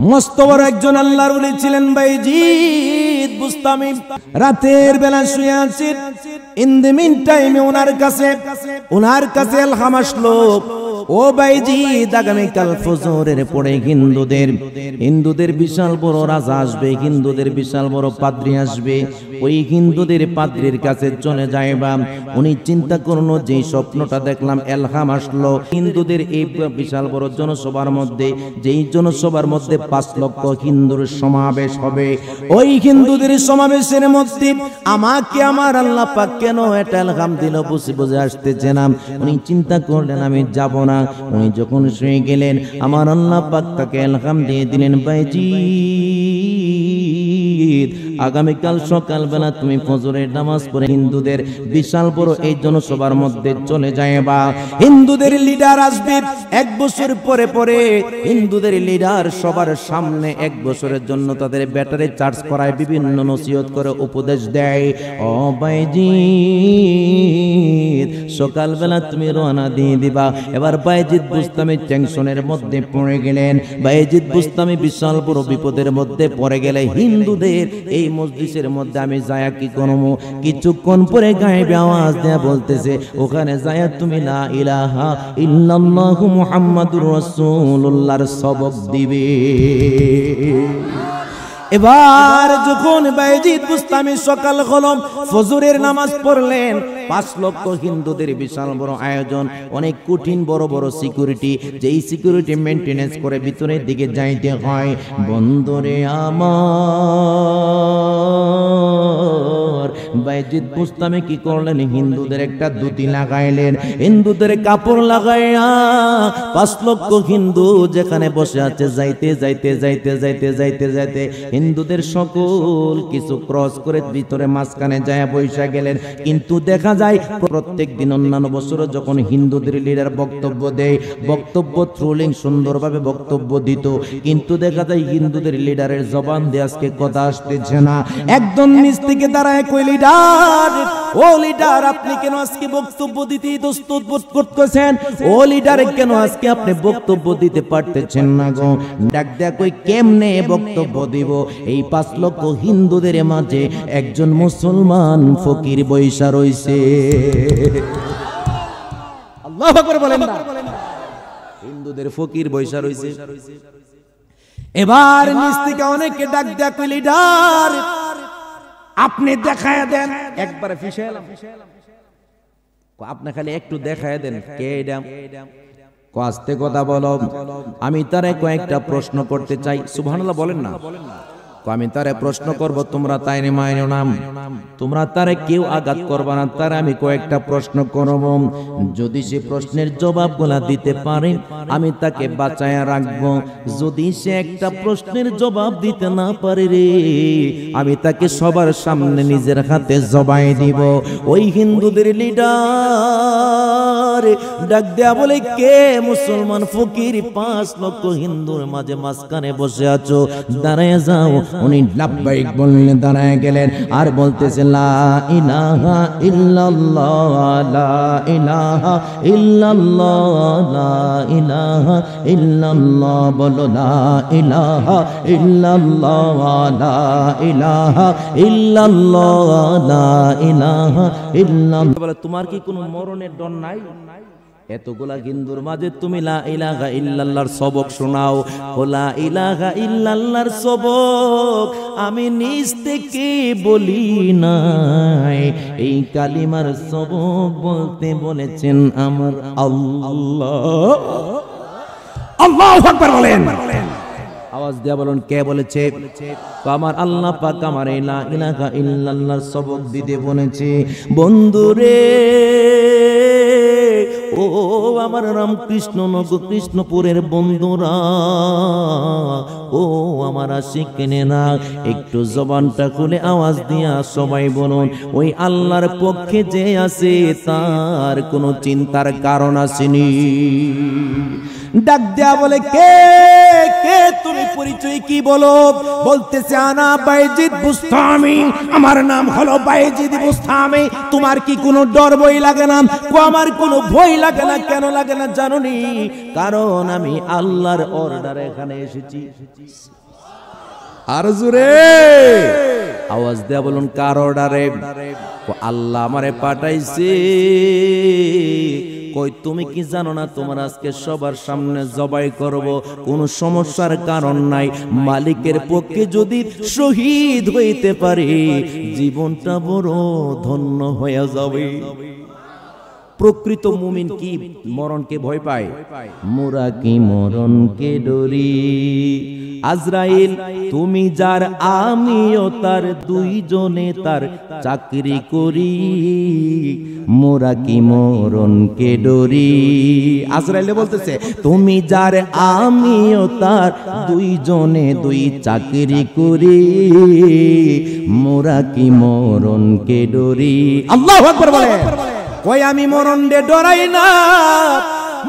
মস্ত বড় একজন আল্লাহর ওলি ছিলেন বাইজিদ বুস্তামি। রাতের বেলা শুয়ে আছেন, ইন দ্য মিন টাইমে ওনার কাছে ইলহাম আসলো, ও বাইজিদ আগামীকাল ফজরের পরে হিন্দুদের বিশাল বড় রাজা আসবে, হিন্দুদের বিশাল বড় পাদ্রী আসবে, ওই হিন্দুদের পাদ্রীর কাছে চলে যাইবা। উনি চিন্তা করলো, যে স্বপ্নটা দেখলাম ইলহাম আসলো, হিন্দুদের এই বিশাল বড় জনসভার মধ্যে, যেই জনসভার মধ্যে 5 লক্ষ হিন্দুর সমাবেশ হবে, ওই হিন্দুদের সমাবেশের মধ্যে আমাকে আমার আল্লাহ পাক কেন এটা ইলহাম দিল বুঝে বুঝে আসতেছে না। উনি চিন্তা করলেন আমি যাব না। উনি যখন শুয়ে গেলেন, আমার আল্লাহ পাক তাকে ইলহাম দিয়ে দিলেন, বাইজিদ আগামীকাল সকালবেলা তুমি ফজরের নামাজ পড়ে হিন্দুদের বিশাল বড় এই জনসভার মধ্যে চলে যাইবা। হিন্দুদের লিডার আসবে 1 বছর পরে পরে। হিন্দুদের লিডার সবার সামনে 1 বছরের জন্য তাদের ব্যাটারি চার্জ করায়, বিভিন্ন নসিহত করে উপদেশ দেয়। ও বাইজিদ সকালবেলা তুমি রওনা দিয়ে দিবা। এবার বাইজিদ বুস্তামি টেনশনের মধ্যে পড়ে গেলেন। বাইজিদ বুস্তামি বিশাল বড় বিপদের মধ্যে পড়ে গেলে, হিন্দুদের এই মজলিসের মধ্যে আমি যায়া কি করবো? কিছুক্ষণ পরে গায়েবে আওয়াজ দেয়া বলতেছে, ওখানে যায়া তুমি লা ইলাহা ইল্লাল্লাহু মুহাম্মাদুর রাসূলুল্লাহর সবক দিবে। এবার যখন বাইজিদ বুস্তামি সকাল হলো, ফজরের নামাজ পড়লেন, 5 লক্ষ হিন্দুদের বিশাল বড় আয়োজন, অনেক কঠিন বড় বড় সিকিউরিটি, যেই সিকিউরিটি মেইনটেনেন্স করে ভিতরের দিকে যাইতে হয়। বন্ধুরে আমার, বাইজিদ বুস্তামি কি করলেন? হিন্দুদের একটা ধুতি লাগাইলেন, হিন্দুদের কাপড় লাগাইয়া 5 লক্ষ হিন্দু যেখানে বসে আছে, যাইতে যাইতে যাইতে যাইতে যাইতে যাইতে হিন্দুদের সকল কিছু ক্রস করে ভিতরে মাঝখানে যায় বৈশা গেলেন। কিন্তু দেখা যায় প্রত্যেক দিন অন্যান্য বছর যখন হিন্দুদের লিডার বক্তব্য দেয়, বক্তব্য থ্রুলিং সুন্দরভাবে বক্তব্য দিত, কিন্তু দেখা যায় হিন্দুদের লিডারের জবান দিয়ে আজকে কথা আসতেছে না। একদম নিচ থেকে দাঁড়ায় কই, লিডার, ও লিডার আপনি কেন আজকে বক্তব্য দিতে প্রস্তুত বোধ করতেছেন? ও লিডার কেন আজকে আপনি বক্তব্য দিতে পারতেছেন না গো? ডাক দেয়া কই, কেমনে বক্তব্য দিব? এই 5 লক্ষ হিন্দুদের মাঝে একজন মুসলমান ফকির বৈশা রইছে। আল্লাহু আকবার বলেন না? হিন্দুদের ফকির বৈশা রইছে। এবার নিচ থেকে অনেকে ডাক দেয়া কই, লিডার আপনি দেখায় দেন। একবারে ফিসাইলাম, আপনি খালি একটু দেখায় দেন। কে এডাম? আস্তে কথা বলো। আমি তারে কয়েকটা প্রশ্ন করতে চাই। সুবহানাল্লাহ বলেন না? আমি তারে প্রশ্ন করব, তোমরা তাই মাইনো না, তোমরা তারে কেউ আঘাত করবা না, তারে আমি কয়েকটা প্রশ্ন করব। যদি সে প্রশ্নের জবাবগুলা দিতে পারে আমি তাকে বাঁচায়া রাখবো। যদি সে একটা প্রশ্নের জবাব দিতে না পারে রে, আমি তাকে সবার সামনে নিজের হাতে জবাই দিব। ওই হিন্দুদের লিডার ডাক দেয়া বলে, কে মুসলমান ফকির? 5 লক্ষ হিন্দুর মাঝে মাঝখানে বসে আছো, দাঁড়ায় যাও। উনি লাব্বাইক বললেন, দাঁড়ায় গেলেন, আর বলতেছে লা ইলাহা ইল্লাল্লাহ, লা ইলাহা ইল্লাল্লাহ, লা ইলাহা ইল্লাল্লাহ, বলো লা ইলাহা ইল্লাল্লাহ, লা ইলাহা ইল্লাল্লাহ, লা ইলাহা ইল্লাল্লাহ। বলে, তোমার কি কোনো মরণের ডর নাই? এতগুলা হিন্দুর মাঝে তুমি লা ইলাহা ইল্লাল্লাহর সবক শোনাও। লা ইলাহা ইল্লাল্লাহর সবক আমি নিজ থেকে বলি নাই, এই কালিমার সবক বলতে বলেছেন আমার আল্লাহ। আল্লাহু আকবার বলেন। আওয়াজ দিয়া বলুন, কে বলেছে? আমার আল্লাহ পাক আমার এই লা ইলাহা ইল্লাল্লাহর সবক দিতে বলেছে। বন্ধুরে, ও আমার রামকৃষ্ণ নগর কৃষ্ণপুরের বন্ধুরা, ও আমার আশিকিনেরা, একটু জবানটা খুলে আওয়াজ দিয়া সবাই বলুন, ওই আল্লাহর পক্ষে যে আছে তার কোনো চিন্তার কারণ আসেনি। ডাক দেয়া বলে, কে কে তুমি, পরিচয় কি বলো? বলতেছে আনা বাইজিদ বুস্তামি, আমার নাম হলো বাইজিদ বুস্তামি। তোমার কি কোনো ডর ভয় লাগে না? আমার কোনো ভয় লাগে না। কেন লাগে না জানোনি? কারণ আমি আল্লাহর অর্ডারে এখানে এসেছি। আর জোরে আওয়াজ দেয়া বলুন, কার অর্ডারে? আল্লাহ আমারে পাঠাইছে। কই তুমি কি জানো না তোমার আজকে সবার সামনে জবাই করব, কোনো সমস্যার কারণ নাই। মালিকের পক্ষে যদি শহীদ হইতে পারি জীবনটা বড় ধন্য হয়ে যাবে। প্রকৃত মুমিন কি মরণকে ভয় পায়? মোরা কি মরণকে ডরি? আজরাইল তুমি যার, আমিও তার, দুইজনে তার চাকরি করি। মোরা কি মরণকে ডরি? আজরাইল বলতেছে তুমি যার, আমিও তার, দুইজনে দুই চাকরি করি। মোরা কি মরণকে ডরি? আল্লাহু আকবার বলে। কই আমি মরণ দে ডরাই না,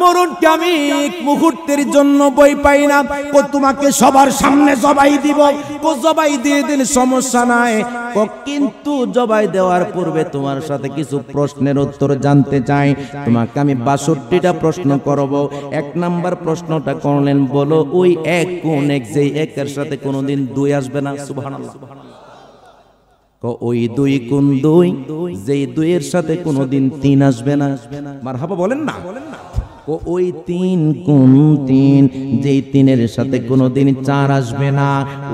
মরণকে আমি এক মুহূর্তের জন্য ভয় পাই না। কো তোমাকে সবার সামনে জবাই দিব, কো জবাই দিয়ে দিলে সমস্যা নাই। কো কিন্তু জবাই দেওয়ার পূর্বে তোমার সাথে কিছু প্রশ্নের উত্তর জানতে চাই। তোমাকে আমি ৬২টা প্রশ্ন করব। ১ নাম্বার প্রশ্নটা করলেন, বলো ওই এক কোন এক, যেই একের সাথে কোনোদিন দুই আসবে না? সুবহানাল্লাহ। ওই দুই কোন দুই, যেই দুইয়ের সাথে কোনোদিন তিন আসবে না? মারহাবা বলেন না। ওই তিন কোন তিন, যেই তিনের সাথে কোনোদিন চার আসবে না?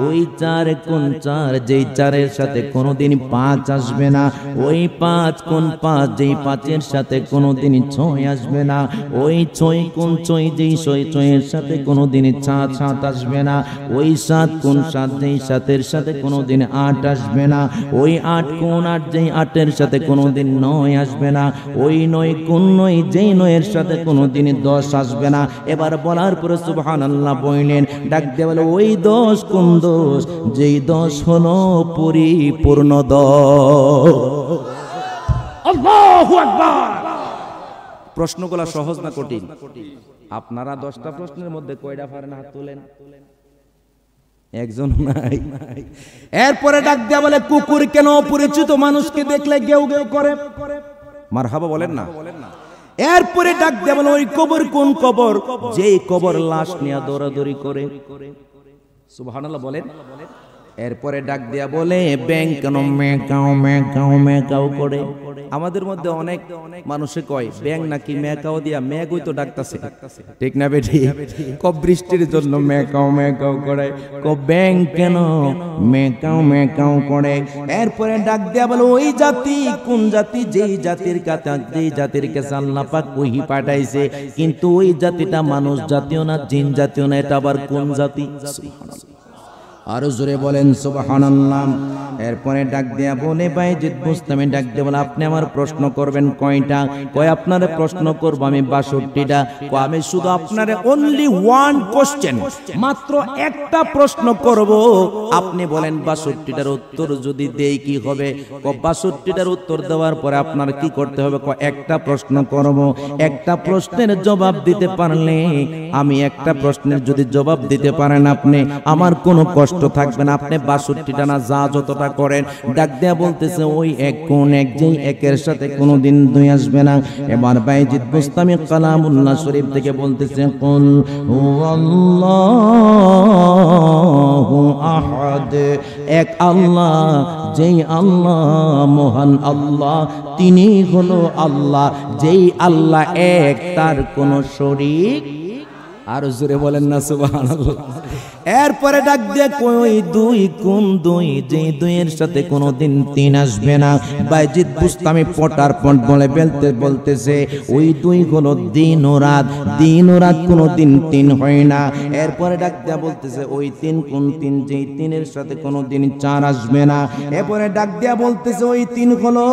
ওই চার কোন চার, যেই চারের সাথে কোনোদিন পাঁচ আসবে না? ওই পাঁচ কোন পাঁচ, যেই পাঁচের সাথে কোনোদিন ছয় আসবে না? ওই ছয় কোন ছয়, যেই ছয়ের সাথে কোনোদিন সাত আসবে না? ওই সাত কোন সাত, যেই সাতের সাথে কোনোদিন আট আসবে না? ওই আট কোন আট, যেই আটের সাথে কোনোদিন নয় আসবে না? ওই নয় কোন নয়, যেই নয়ের সাথে কোনোদিন 10 আসবে না? এবার বলার পরে সুবহানাল্লাহ বললেন, ডাক দিয়ে বলে ওই 10 কোন 10, যেই 10 হলো পরিপূর্ণ 10। আল্লাহু আকবার। প্রশ্নগুলো সহজ না কঠিন? আপনারা 10টা প্রশ্নের মধ্যে কয়টা পারেন? হাত তোলেন। একজন নাই। এরপরে ডাক দিয়ে বলে, কুকুর কেন অপরিচিত মানুষকে দেখলে গেউ গেউ করে? মারহাবা বলেন না। এরপরে ডাক দিয়ে বলে, ওই কবর কোন কবর, যেই কবর লাশ নিয়ে দৌড়াদৌড়ি করে? সুবহানাল্লাহ বলেন। এরপরে ডাক দিয়া বলে, ব্যাং কেন মেকাও মেকাও মেকাও করে? আমাদের মধ্যে অনেক মানুষে কয় ব্যাং নাকি মেকাও দিয়া মেঘই তো ডাকতাছে, ঠিক না বেঠি? কব বৃষ্টির জন্য মেকাও মেকাও করে, কব ব্যাং কেন মেকাও মেকাও করে? এরপরে ডাক দিয়া বলে, ওই জাতি কোন জাতি, যেই জাতির কাছে, যেই জাতির কাছে আল্লাহ পাক ওহী পাঠাইছে, কিন্তু ওই জাতিটা মানুষ জাতীয় না, জিন জাতীয় না, এটা আবার কোন জাতি? আরো জোরে বলেন সুবহানাল্লাহ। এরপরে ডাক দেয়া বলে, বাইজিদ বুস্তামি ডাক দিয়ে বলে, আপনি আমার প্রশ্ন করবেন কয়টা? কয় আপনারে প্রশ্ন করব আমি ৬২টা। কয় আমি শুধু আপনারে অনলি ওয়ান কোশ্চেন, মাত্র একটা প্রশ্ন করব, আপনি বলেন ৬২টার উত্তর যদি দেই কি হবে? কয় ৬২টার উত্তর দেওয়ার পরে আপনার কি করতে হবে? কয় একটা প্রশ্ন করব, একটা প্রশ্নের জবাব দিতে পারলে, আমি একটা প্রশ্নের যদি জবাব দিতে পারেন আপনি, আমার কোনো কষ্ট থাকবে না। আপনি ৬২টা না যা যতটা করেন। ডাক দেয়া বলতেছে, ওই এক কোন এক, যেই একের সাথে কোনোদিন দুই আসবে না। এবার বাইজিদ বুস্তামি কালামুল্লাহ শরীফ থেকে বলতেছে, কুল হুয়াল্লাহু আহাদ, এক আল্লাহ, যেই আল্লাহ মহান আল্লাহ, তিনি হলো আল্লাহ, যেই আল্লাহ এক, তার কোনো শরীক। আর জোরে বলেন না সুবহানাল্লাহ। এরপরে ডাক দিয়ে কই দুই কোন দুই, যে দুইয়ের সাথে কোনোদিন তিন আসবে না। বাইজিদ বুস্তামি পটার পট বলে বলতেছে, ওই দুই হলো দিন ও রাত, দিন ও রাত কোনোদিন তিন হয় না। এরপরে ডাক দিয়ে বলতেছে, ওই তিন কোন তিন, যে তিনের সাথে কোনোদিন চার আসবে না। এরপরে ডাক দিয়ে বলতেছে, ওই তিন হলো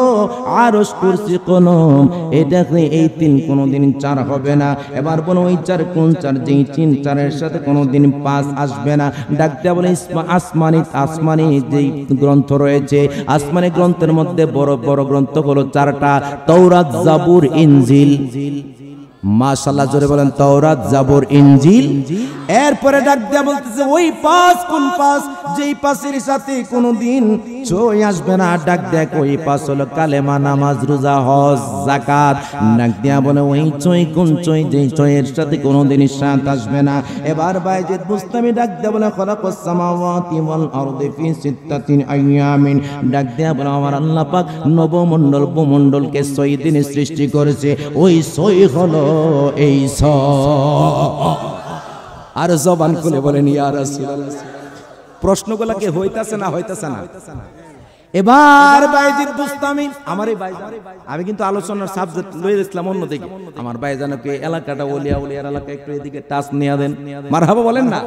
আরশ কুরসি কলম, এটা এই তিন কোনোদিন চার হবে না। এবার বলো, ওই চার কোন চার, যেই তিন চারের সাথে কোনোদিন পাঁচ আসবে না। ডাক দেয়া বলে, আসমানি যেই গ্রন্থ রয়েছে, আসমানি গ্রন্থের মধ্যে বড় বড় গ্রন্থ হলো 4টা, তাওরাত, জাবুর, ইনজিল। মাশাআল্লাহ, জোরে বলেন তাওরাত, জাবুর, ইনজিল। এরপরে ডাক দিয়া বলতেছে ওই 5 কোন 5, যেই 5-এর সাথে কোনোদিন ছয় আসবে না। ডাক দেয়া ওই 5 হলো কালেমা, নামাজ, রোজা, হজ, যাকাত। ডাক দিয়া বলে ওই ছয় কোন ছয়, যেই ছয়ের সাথে কোনোদিন 7 আসবে না। এবার বাইজিদ বুস্তামি ডাক দেয়া বলে খলাকাস সামাওয়াতি ওয়াল আরদি ফি সিত্তাতিন আইয়ামিন। ডাক দেয়া বলে আমার আল্লাহ পাক নবমণ্ডল ভূমণ্ডলকে 6 দিনে সৃষ্টি করেছে। ওই 6 হলো এই 6। আর জবান খুলে বলেন ইয়া রাসূলুল্লাহ। প্রশ্নগুলা কি হইতাছে না হইতাছে না? এবার বাইজিদ বুস্তামি, আমার এই ভাইজান, আমি কিন্তু আলোচনার সাবজেক্ট লয়ে ইসলাম অন্যদিকে। আমার ভাইজানকে এলাকাটা ওলিয়া উলিয়ার এলাকা একটু এদিকে টাচ নিয়ে দেন, মারহাবা বলেন না।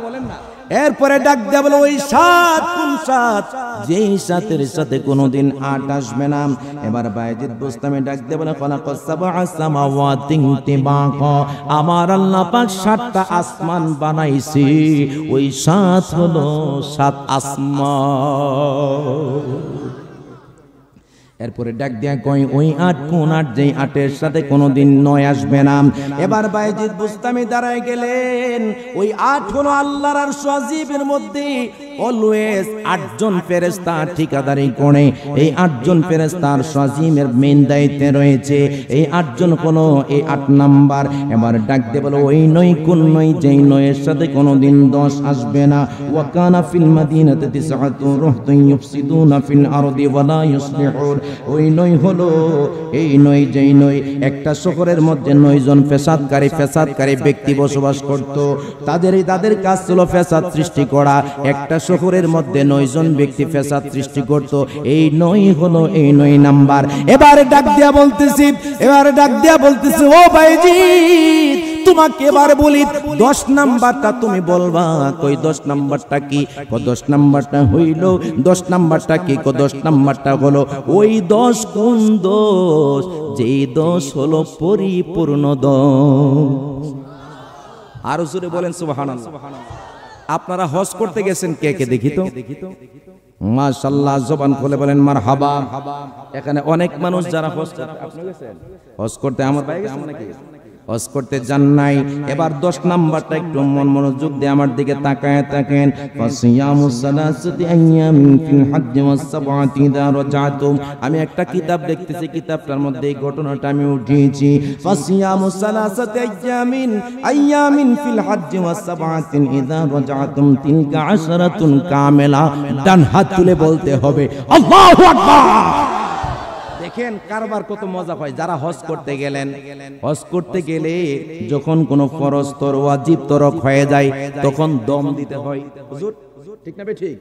এরপরে ডাক দেয়া বলে ওই 7 কোন 7, যেই 7-এর সাথে কোনোদিন 8 আসবে না। এবার বাইজিদ বুস্তামি ডাক দেয়া বলে খলাকাস সাবআ সামাওয়াতি তিবাকা, আমার আল্লাহ পাক 7টা আসমান বানাইছি। ওই 7 হলো 7 আসমান। এরপরে ডাক দিয়া কই ওই 8 কোন 8, যেই 8-এর সাথে কোনোদিন 9 আসবে না। এবার বাইজিদ বুস্তামি দাঁড়ায় গেলেন। ওই 8 হলো আল্লাহর আরশ আজিমের মধ্যে অলওয়েজ 8 জন ফেরেশতা ঠিকাদারি করে। এই 8 জন ফেরেশতা আরশ আজিমের মেইন দায়িত্বে রয়েছে। এই 8 জন হলো এই 8 নাম্বার। এবার ডাক দিয়ে বলো ওই 9 কোন 9, যেই 9-এর সাথে কোনোদিন 10 আসবে না। ওয়া কানা ফিল মাদিনাতি 9 রাহতুন ইউফসিদুনা ফিল আরদি ওয়া লা ইউসলিহুন। ওই 9 হলো এই 9, যেই 9 একটা শহরের মধ্যে 9 জন ফেসাদকারী ব্যক্তি বসবাস করত। তাদের কাজ ছিল ফেসাদ সৃষ্টি করা। একটা শহরের মধ্যে 9 জন ব্যক্তি ফেসাদ সৃষ্টি করত। এই 9 হলো এই 9 নাম্বার। এবারে ডাক দিয়া বলতেছি ও ভাইজিদ, তোমাকে এবার বলি 10 নাম্বারটা তুমি বলবা। কই 10 নাম্বারটা কি? 10 নাম্বারটা হইল, 10 নাম্বারটা কি? 10 নাম্বারটা হলো ওই 10 কোন 10, যেই 10 হলো পরিপূর্ণ 10। আরো জোরে বলেন সুবহানাল্লাহ। আপনারা হজ করতে গেছেন কে কে দেখি তো? মাশাআল্লাহ, জবান খুলে বলেন মারহাবা। এখানে অনেক মানুষ যারা হজ করতে, আপনি গেছেন হজ করতে? আমার ভাই গেছেন নাকি? হজ করতে যান নাই। এবার 10 নাম্বারটা একটু মনোযোগ দিয়ে আমার দিকে তাকায় থাকেন। ফাসিয়ামুস সালাসাতি আইয়ামিন ফিল হজ্জ ওয়াস সাবআতি ইযা রাজাতুম। আমি একটা কিতাব দেখতেছি, কিতাবটার মধ্যে এই ঘটনাটা আমি উঠিয়েছি। ফাসিয়ামুস সালাসাতি আইয়ামিন ফিল হজ্জ ওয়াস সাবআতি ইযা রাজাতুম তিলকা আশরাতুন কামিলা। ডান হাত তুলে বলতে হবে আল্লাহু আকবার। দেখেন কারবার কত মজা হয়। যারা হজ করতে গেলেন, হজ করতে গেলে যখন কোনো ফরজ তর ওয়াজিব তরক হয়ে যায় তখন দম দিতে হয়। হুজুর ঠিক না ঠিক?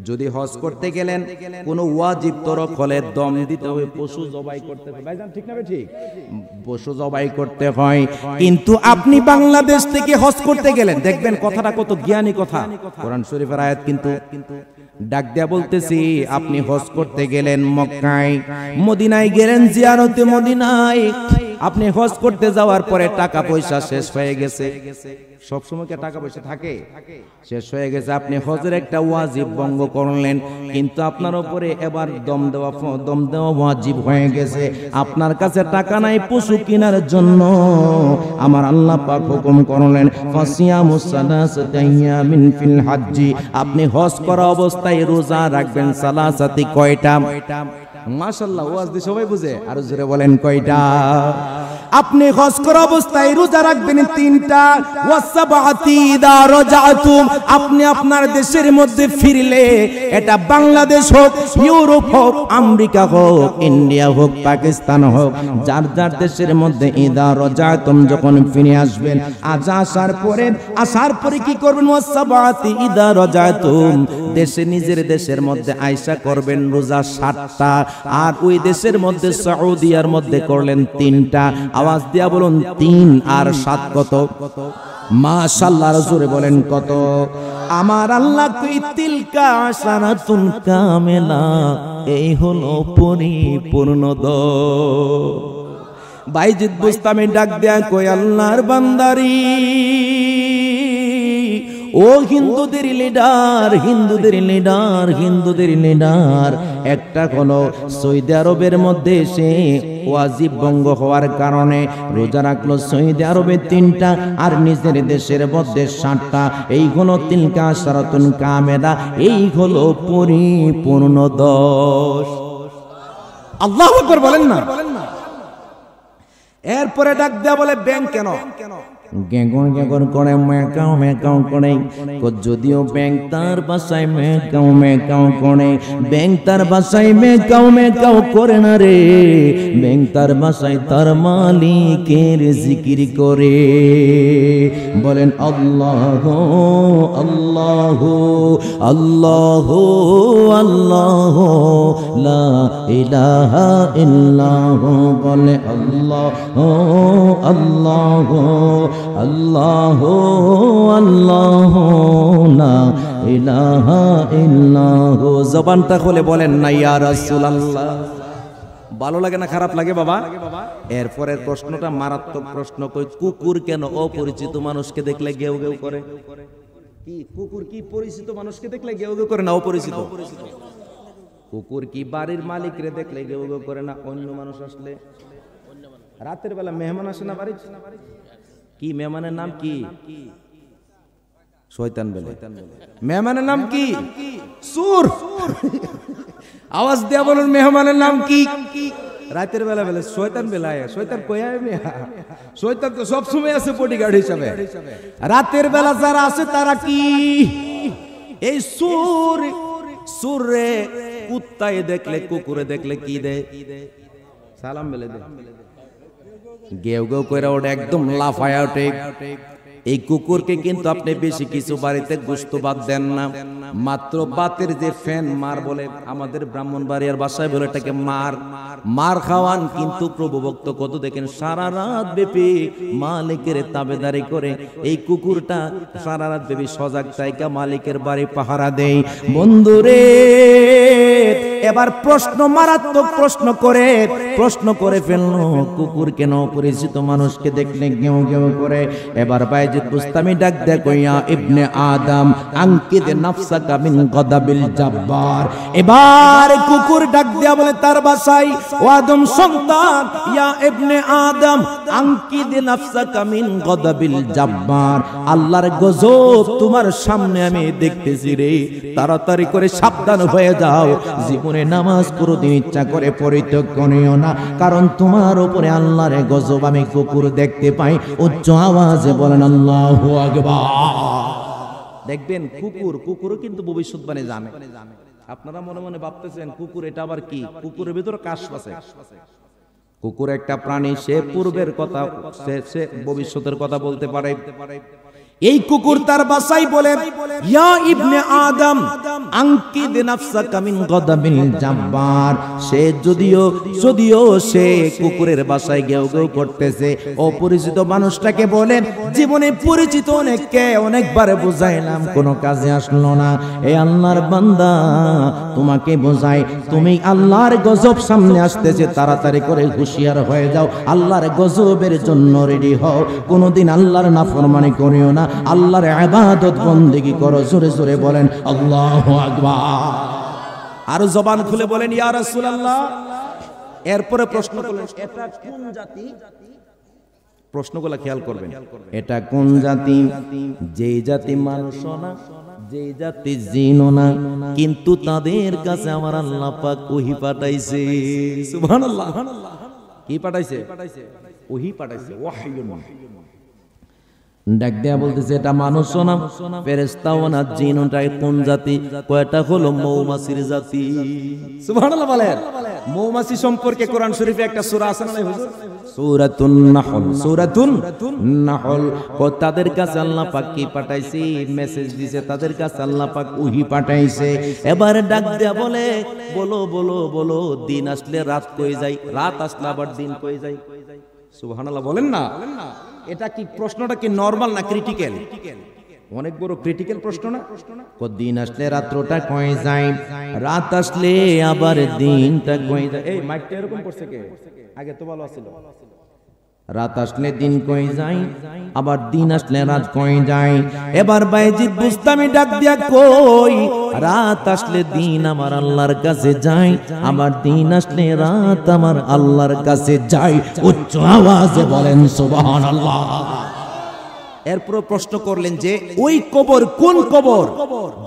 যদি হজ করতে গেলেন কোনো ওয়াজিব তরক হলে দম দিতে হবে, পশু জবাই করতে হয়। ভাইজান ঠিক না ঠিক? পশু জবাই করতে হয়। কিন্তু আপনি বাংলাদেশ থেকে হজ করতে গেলেন, দেখবেন কথাটা কত জ্ঞানী কথা, কোরআন শরীফের আয়াত। কিন্তু ডাক দেয়া বলতেছি আপনি হজ করতে গেলেন মক্কায়, মদিনায় গেলেন জিয়ারতে মদিনায়। আপনি হজ করতে যাওয়ার পরে টাকা পয়সা শেষ হয়ে গেছে। সব সময় কি টাকা পয়সা থাকে? শেষ হয়ে গেছে। আপনি হজের একটা ওয়াজিব ভঙ্গ করলেন, কিন্তু আপনার উপরে এবার দম দেওয়া ওয়াজিব হয়ে গেছে। আপনার কাছে টাকা নাই পশু কেনার জন্য। আমার আল্লাহ পাক হুকুম করলেন ফাসিয়ামুস সালাসাতি আইয়ামিন ফিল হজ্জি। আপনি হজ করা অবস্থায় রোজা রাখবেন সালাসাতি। কয়টা? মাশাআল্লাহ, ওয়াজ দিয়ে সবাই বুঝে। আর জোরে বলেন কয়টা? আপনি হজ করা অবস্থায় রোজা রাখবেন 3টা। ওয়াসাবাতি ইযা রাজাতুম। আপনি আপনার দেশের মধ্যে ফিরলে, এটা বাংলাদেশ হোক, ইউরোপ হোক, আমেরিকা হোক, ইন্ডিয়া হোক, পাকিস্তান হোক, যার যার দেশের মধ্যে ইযা রাজাতুম যখন ফিরে আসবেন, আসার পরে কি করবেন? ওয়াসাবাতি ইযা রাজাতুম। নিজের দেশের মধ্যে আয়েশা করবেন রোজা 7টা। আর ওই দেশের মধ্যে সৌদিয়ার মধ্যে করলেন 3টা। আওয়াজ দিয়া বলুন 3 আর 7 কত? মাশাআল্লাহ, রাসূলে বলেন কত? আমার আল্লাহ কই তিলকা আশরাতুন কামিলা। এই হলো পরিপূর্ণ 10। বাইজিদ বুস্তামি ডাক দেয়া কই আল্লাহর বান্দারি, ও হিন্দুদের লিডার, হিন্দুদের লিডার, হিন্দুদের লিডার, একটা হলো সৌদি আরবের মধ্যে সে ওয়াজিব ভঙ্গ হওয়ার কারণে রোজা রাখলো সৌদি আরবে 3টা আর নিজের দেশের মধ্যে 7টা। এই হলো তিলকা আশরাতুন কামেলা, এই হলো পরিপূর্ণ 10। আল্লাহু আকবার বলেন না। এরপরে ডাক দেয়া বলে ব্যাংক কেন গেগন গেগন করে মেকাও মেকাও করে, যদিও ব্যাংক তার বাসায় মেকাও মেকাও করে, ব্যাংক তার বাসায় মেকাও মেকাও করে না রে, ব্যাংক তার বাসায় তার মালিকের জিকির করে। বলেন আল্লাহু আল্লাহু আল্লাহু আল্লাহু লা ইলাহা ইল্লাহু, বলে আল্লাহু আল্লাহু আল্লাহু আল্লাহু লা ইলাহা ইল্লাহু। জবানটা খুলে বলেন না ইয়া রাসূলুল্লাহ। ভালো লাগে না খারাপ লাগে বাবা? এরপরের প্রশ্নটা মারাত্মক প্রশ্ন, কই কুকুর কেন অপরিচিত মানুষকে দেখলে গেউ গেউ করে? কি কুকুর কি পরিচিত মানুষকে দেখলে গেউ গেউ করে না অপরিচিত? কুকুর কি বাড়ির মালিকরে দেখলে গেউ গেউ করে না অন্য মানুষ আসলে? রাতের বেলা মেহমান আসে না বাড়ি, কি মেহমানের নাম কি? শয়তান বলে। মেহমানের নাম কি? সুর। আওয়াজ দেয়া বলুন মেহমানের নাম কি? রাতের বেলা বেলা শয়তান বেলায়, শয়তান কয়ায় মিয়া, শয়তান তো সব সময় আছে বডিগার্ড হিসাবে। রাতের বেলা যারা আছে তারা কি? এই সুর। সুরে কুত্তায় দেখলে কুকুরে দেখলে কি দে? সালাম বেলে দে, গেউ গেউ করে ওটা একদম লাফায়া ওঠে। এই কুকুরকে কিন্তু আপনি বেশি কিছু বাড়িতে গোশত ভাত দেন না, মাত্র বাতের যে ফ্যান মার বলে আমাদের ব্রাহ্মণবাড়িয়ার ভাষায় বলে এটাকে মার, মার খাওয়ান। কিন্তু প্রভু ভক্ত কত দেখেন সারা রাত ব্যাপী মালিকের তাবেদারি করে। এই কুকুরটা সারা রাত ব্যাপী সজাগ থাইকা মালিকের বাড়ি পাহারা দেয়। বন্ধুরে এবার প্রশ্ন, মারাত্মক প্রশ্ন করে ফেললো, কুকুর কেন পরিচিত মানুষকে দেখলে গেউ গেউ করে? এবার বাইজিদ বুস্তামি ডাক দেয়, কইয়া ইবনে আদম আনকিদ নাফসাকা মিন গাদাবিল জাব্বার। এবার কুকুর ডাক দেয়া বলে তার ভাষায়, ও আদম সন্তান, ইয়া ইবনে আদম আনকিদ নাফসাকা মিন গাদাবিল জাব্বার, আল্লাহর গজব তোমার সামনে আমি দেখতেছি রে, তাড়াতাড়ি করে সাবধান হয়ে যাও, জীবনে নামাজ কোনদিন ইচ্ছা করে পরিত্যাগ করিও না, কারণ তোমার উপরে আল্লাহর গজব আমি কুকুর দেখতে পাই। উচ্চ আওয়াজে বলেন আল্লাহু আকবার। দেখবেন কুকুরও কিন্তু ভবিষ্যৎবাণী জানে। আপনারা মনে মনে ভাবতেছেন কুকুর এটা আবার কি? কুকুরের ভিতরে কাশ আছে। কুকুর একটা প্রাণী, সে পূর্বের কথা, সে ভবিষ্যতের কথা বলতে পারে। এই কুকুর তার বাসায় বলে, ইয়া ইবনে আদম আনকিদ নাফসাকা মিন গাদাবিল জাব্বার। সে যদিও সে কুকুরের বাসায় গেউ গেউ করতেছে, অপরিচিত মানুষটাকে বলে, জীবনে পরিচিত অনেককে অনেকবার বুঝাইলাম, কোনো কাজে আসলো না। এই আল্লাহর বান্দা তোমাকে বোঝাই, তুমি আল্লাহর গজব সামনে আসতেছে, তাড়াতাড়ি করে হুঁশিয়ার হয়ে যাও, আল্লাহর গজবের জন্য রেডি হও, কোনোদিন আল্লাহর নাফরমানি করিও না, আল্লাহর ইবাদত বন্দেগী করো। জোরে জোরে বলেন আল্লাহু আকবার। আর জবান খুলে বলেন ইয়া রাসূলুল্লাহ। এরপরে প্রশ্ন করলেন, এটা কোন জাতি? প্রশ্নগুলো খেয়াল করবেন, এটা কোন জাতি? যেই জাতি মানুষও না, যেই জাতি জিনও না, কিন্তু তাদের কাছে আমার আল্লাহ পাক ওহী পাঠাইছে। সুবহানাল্লাহ। কি পাঠাইছে? ওহী পাঠাইছে, ওয়াহয়ুন। ডাক দেয়া বলতেছে এটা মানুষও না, ফেরেশতাও না, জিনটা কোন জাতি? কয়টা হলো মৌমাছির জাতি। সুবহানাল্লাহ বলেন। মৌমাছি সম্পর্কে কোরআন শরীফে একটা সূরা আছে না হুজুর? সূরাতুন নাহল। সূরাতুন নাহল। তাদের কাছে আল্লাহ পাক কি পাঠাইছে? মেসেজ দিয়েছে, তাদের কাছে আল্লাহ পাক ওহী পাঠাইছে। এবারে ডাক দেয়া বলে, বলো বলো বলো, দিন আসলে রাত কই যায়, রাত আসলে আবার দিন কই যায়? সুবহানাল্লাহ বলেন না। এটা কি প্রশ্নটা কি নরমাল না ক্রিটিক্যাল? অনেক বড় ক্রিটিক্যাল প্রশ্ন না? দিন আসলে রাত্রটা কই যায়, রাত আসলে আবার দিনটা কই যায়। এই মাইকটা এরকম করছে কে? আগে তো ভালো ছিল। রাত আসলে দিন কই যায়, আবার দিন আসলে রাত কই যায়। এবার বাইজিদ বুস্তামি ডাক দিয়া কই, রাত আসলে দিন আমার আল্লাহর কাছে যায়, আবার দিন আসলে রাত আমার আল্লাহর কাছে যায়। উচ্চ আওয়াজে বলেন সুবহানাল্লাহ। এরপর প্রশ্ন করলেন যে ওই কবর কোন কবর,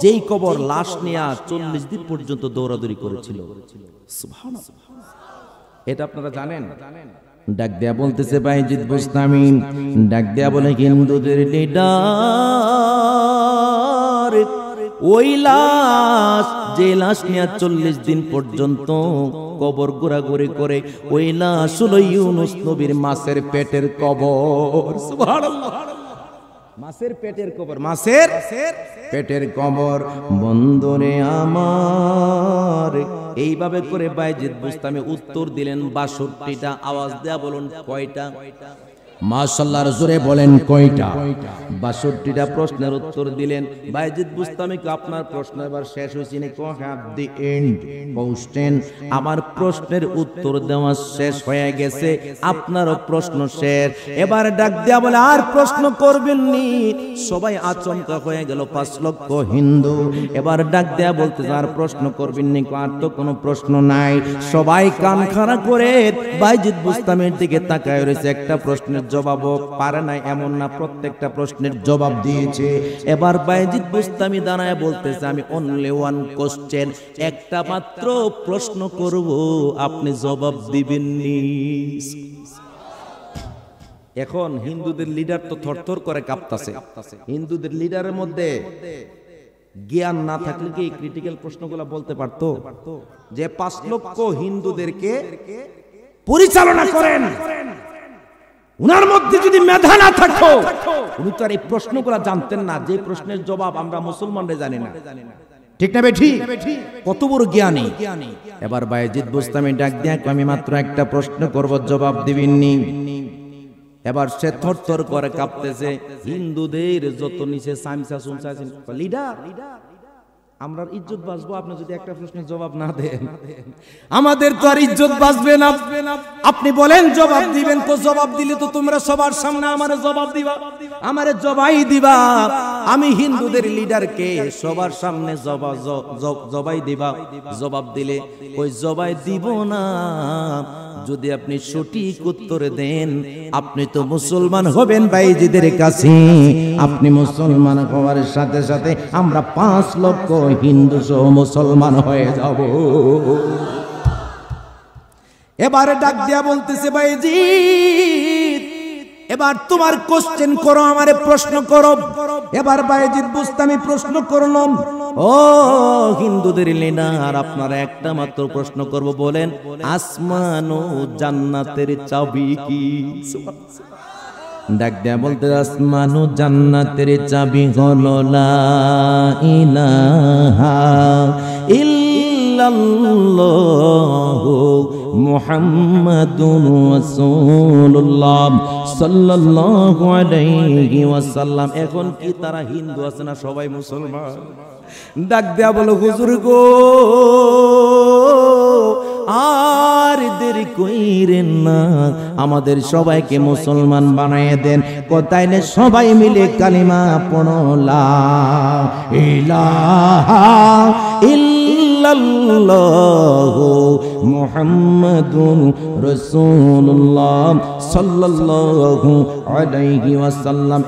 যেই কবর লাশ নিয়ে 40 দিন পর্যন্ত দৌড়াদৌড়ি করেছিল। সুবহানাল্লাহ, এটা আপনারা জানেন? ডাক দেয়া বলতেছে বাইজিদ বুস্তামি, ডাক দেয়া বলে হিন্দুদের লিডার, ওই লাশ, যে লাশ নিয়ে 40 দিন পর্যন্ত কবর ঘোরাঘুরি করে, ওই লাশ হলো ইউনুস নবীর মাছের পেটের কবর। সুবহানাল্লাহ, মাছের পেটের কবর, মাছের পেটের কবর। বন্দরে আমার, এইভাবে করে বাইজিদ বুস্তামি উত্তর দিলেন 62টা। আওয়াজ দেয়া বলুন কয়টা? মাশাআল্লাহর জোরে বলেন কয়টা? 62টা প্রশ্নের উত্তর দিলেন বাইজিদ বুস্তামি। আপনার প্রশ্ন এবার শেষ হয়েছে নাকি? Have the end question. আমার প্রশ্নের উত্তর দেওয়া শেষ হয়ে গেছে, আপনারও প্রশ্ন শেষ। এবার ডাক দেয়া বলে আর প্রশ্ন করবেন নি। সবাই আচমকা হয়ে গেল, 5 লক্ষ হিন্দু। এবার ডাক দেয়া বলতে আর প্রশ্ন করবেন নি? আর তো কোনো প্রশ্ন নাই। সবাই কান খাড়া করে বাইজিদ বুস্তামির দিকে তাকায় রয়েছে। একটা প্রশ্নের জবাব পারে নাই এমন না, প্রত্যেকটা প্রশ্নের জবাব দিয়েছে। এবার বাইজিদ বুস্তামি দাঁড়ায় বলতেছে আমি অনলি ওয়ান কোশ্চেন, একটা মাত্র প্রশ্ন করব, আপনি জবাব দিবেননি। এখন হিন্দুদের লিডার তো থরথর করে কাঁপতাছে। হিন্দুদের লিডারের মধ্যে জ্ঞান না থাকলে কি ক্রিটিক্যাল প্রশ্নগুলো বলতে পারতো? যে 5 লক্ষ হিন্দুদেরকে পরিচালনা করেন, উনার মধ্যে যদি মেধা না থাকতো, উনি তো আর এই প্রশ্নগুলো জানতেন না, যে প্রশ্নের জবাব আমরা মুসলমানরা জানি না। ঠিক না বেঠি? কত বড় জ্ঞানী। এবার বাইজিদ বুস্তামি ডাক দিয়া আমি মাত্র একটা প্রশ্ন করব, জবাব দিবেননি। এবার সে থরথর করে কাঁপতেছে। হিন্দুদের যত নিচে সামসা সুমসা লিডার, আমরা ইজ্জত বাঁচবো আপনি যদি একটা প্রশ্নের জবাব না দেন? আমাদের তো আর ইজ্জত বাঁচবে না। আপনি বলেন জবাব দিবেন, তো জবাব দিলে তো তোমরা সবার সামনে আমারে জবাব দিবা, আমারে জবাই দিবা। আমি হিন্দুদের লিডারকে সবার সামনে জবাই দিবা। জবাব দিলে ওই জবাই দিব না। যদি আপনি সঠিক উত্তর দেন, আপনি তো মুসলমান হবেন বাইজিদের কাছে। আপনি মুসলমান হওয়ার সাথে সাথে আমরা 5 লক্ষ হিন্দু সহ মুসলমান হয়ে যাব। এবারে ডাক দিয়া বলতেছে বাইজিদ, এবার তোমার কোশ্চেন করো, আমারে প্রশ্ন করো। এবার বাইজিদ বুস্তামি প্রশ্ন করলাম, ও হিন্দুদের লিডার, আপনারা একটা মাত্র প্রশ্ন করব, বলেন আসমান ও জান্নাতের চাবি কি? ডাক দেয়া বলতে আসমান ও জান্নাতের চাবি হলো লা ইলাহা ইল্লাল্লাহু মুহাম্মাদুর রাসূলুল্লাহ সাল্লাল্লাহু আলাইহি ওয়াসাল্লাম। এখন কি তারা হিন্দু আছে না সবাই মুসলমান? ডাক দেয়া বলো হুজুর গো, আর দেরি কইরেন না, আমাদের সবাইকে মুসলমান বানায় দেন। কোথায় সবাই মিলে কালিমা পড়ো লা ইলাহা ইল্লাল্লাহু মুহাম্মাদুর রাসূলুল্লাহ সাল্লাল্লাহু আলাইহি ওয়াসাল্লাম।